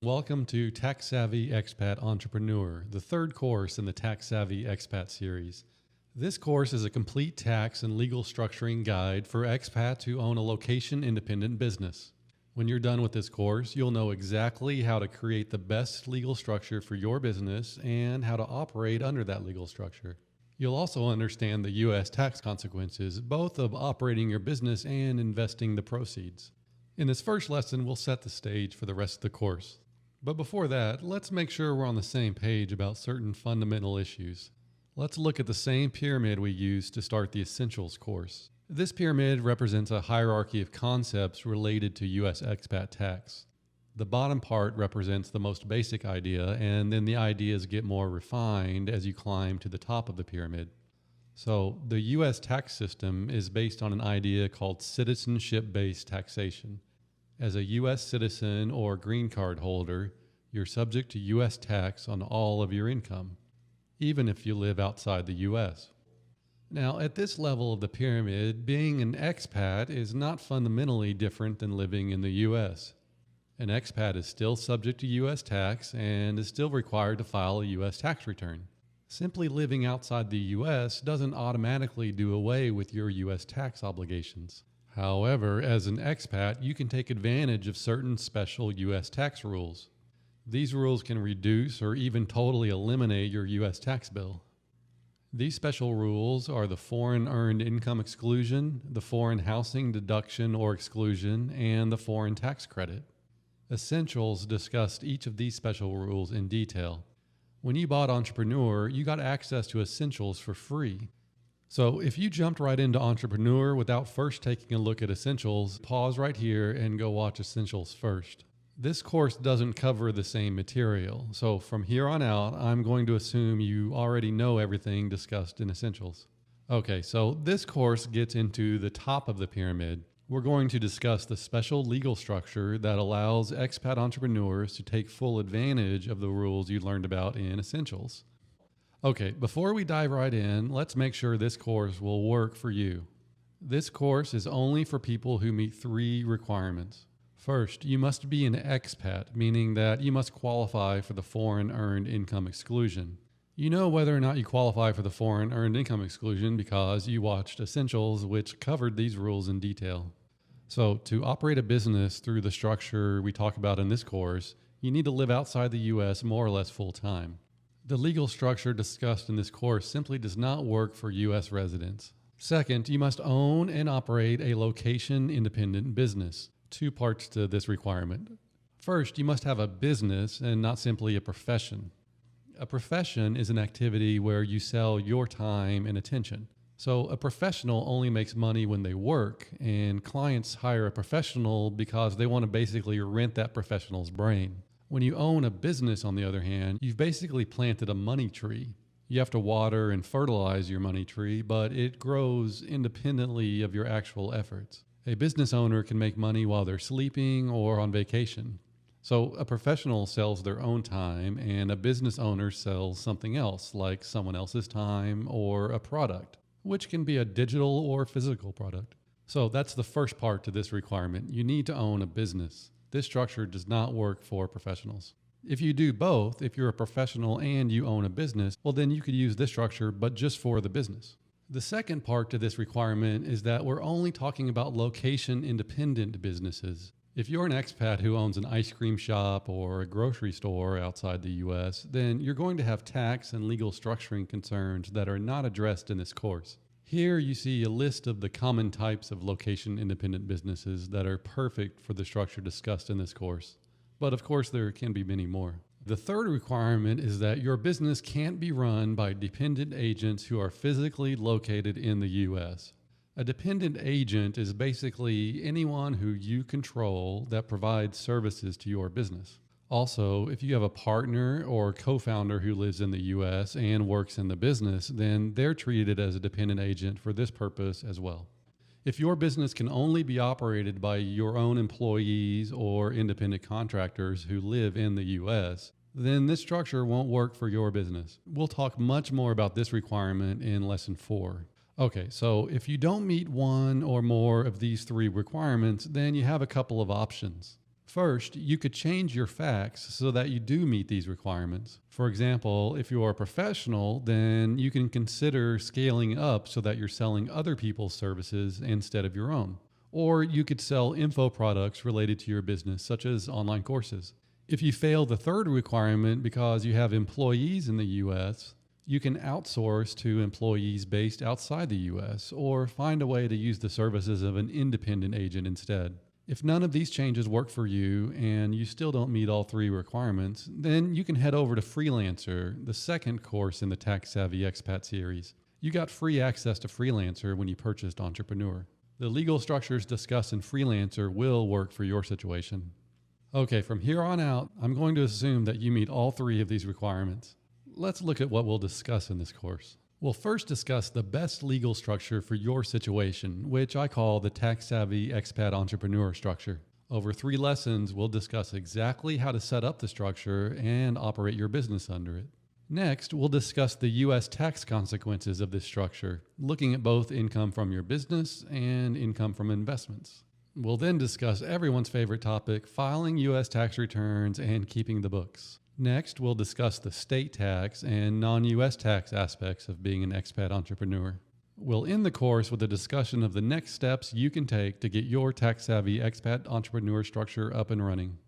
Welcome to Tax Savvy Expat Entrepreneur, the third course in the Tax Savvy Expat series. This course is a complete tax and legal structuring guide for expats who own a location-independent business. When you're done with this course, you'll know exactly how to create the best legal structure for your business and how to operate under that legal structure. You'll also understand the U.S. tax consequences, both of operating your business and investing the proceeds. In this first lesson, we'll set the stage for the rest of the course. But before that, let's make sure we're on the same page about certain fundamental issues. Let's look at the same pyramid we used to start the Essentials course. This pyramid represents a hierarchy of concepts related to U.S. expat tax. The bottom part represents the most basic idea, and then the ideas get more refined as you climb to the top of the pyramid. So, the U.S. tax system is based on an idea called citizenship-based taxation. As a U.S. citizen or green card holder, you're subject to U.S. tax on all of your income, even if you live outside the U.S. Now, at this level of the pyramid, being an expat is not fundamentally different than living in the U.S. An expat is still subject to U.S. tax and is still required to file a U.S. tax return. Simply living outside the U.S. doesn't automatically do away with your U.S. tax obligations. However, as an expat, you can take advantage of certain special U.S. tax rules. These rules can reduce or even totally eliminate your U.S. tax bill. These special rules are the foreign earned income exclusion, the foreign housing deduction or exclusion, and the foreign tax credit. Essentials discussed each of these special rules in detail. When you bought Entrepreneur, you got access to Essentials for free. So if you jumped right into Entrepreneur without first taking a look at Essentials, pause right here and go watch Essentials first. This course doesn't cover the same material, so from here on out, I'm going to assume you already know everything discussed in Essentials. Okay, so this course gets into the top of the pyramid. We're going to discuss the special legal structure that allows expat entrepreneurs to take full advantage of the rules you learned about in Essentials. Okay, before we dive right in, let's make sure this course will work for you. This course is only for people who meet 3 requirements. First, you must be an expat, meaning that you must qualify for the foreign earned income exclusion. You know whether or not you qualify for the foreign earned income exclusion because you watched Essentials, which covered these rules in detail. So, to operate a business through the structure we talk about in this course, you need to live outside the U.S. more or less full time. The legal structure discussed in this course simply does not work for U.S. residents. Second, you must own and operate a location-independent business. 2 parts to this requirement. First, you must have a business and not simply a profession. A profession is an activity where you sell your time and attention. So a professional only makes money when they work, and clients hire a professional because they want to basically rent that professional's brain. When you own a business, on the other hand, you've basically planted a money tree. You have to water and fertilize your money tree, but it grows independently of your actual efforts. A business owner can make money while they're sleeping or on vacation. So a professional sells their own time, and a business owner sells something else, like someone else's time or a product, which can be a digital or physical product. So that's the first part to this requirement. You need to own a business. This structure does not work for professionals. If you do both, if you're a professional and you own a business, well then you could use this structure, but just for the business. The second part to this requirement is that we're only talking about location-independent businesses. If you're an expat who owns an ice cream shop or a grocery store outside the U.S., then you're going to have tax and legal structuring concerns that are not addressed in this course. Here you see a list of the common types of location-independent businesses that are perfect for the structure discussed in this course. But of course, there can be many more. The third requirement is that your business can't be run by dependent agents who are physically located in the U.S. A dependent agent is basically anyone who you control that provides services to your business. Also, if you have a partner or co-founder who lives in the U.S. and works in the business, then they're treated as a dependent agent for this purpose as well. If your business can only be operated by your own employees or independent contractors who live in the U.S., then this structure won't work for your business. We'll talk much more about this requirement in Lesson 4. Okay, so if you don't meet one or more of these 3 requirements, then you have a couple of options. First, you could change your facts so that you do meet these requirements. For example, if you are a professional, then you can consider scaling up so that you're selling other people's services instead of your own. Or you could sell info products related to your business, such as online courses. If you fail the third requirement because you have employees in the US, you can outsource to employees based outside the US or find a way to use the services of an independent agent instead. If none of these changes work for you and you still don't meet all three requirements, then you can head over to Freelancer, the second course in the Tax Savvy Expat series. You got free access to Freelancer when you purchased Entrepreneur. The legal structures discussed in Freelancer will work for your situation. Okay, from here on out, I'm going to assume that you meet all three of these requirements. Let's look at what we'll discuss in this course. We'll first discuss the best legal structure for your situation, which I call the Tax Savvy Expat Entrepreneur structure. Over 3 lessons, we'll discuss exactly how to set up the structure and operate your business under it. Next, we'll discuss the U.S. tax consequences of this structure, looking at both income from your business and income from investments. We'll then discuss everyone's favorite topic, filing U.S. tax returns and keeping the books. Next, we'll discuss the state tax and non-U.S. tax aspects of being an expat entrepreneur. We'll end the course with a discussion of the next steps you can take to get your tax-savvy expat entrepreneur structure up and running.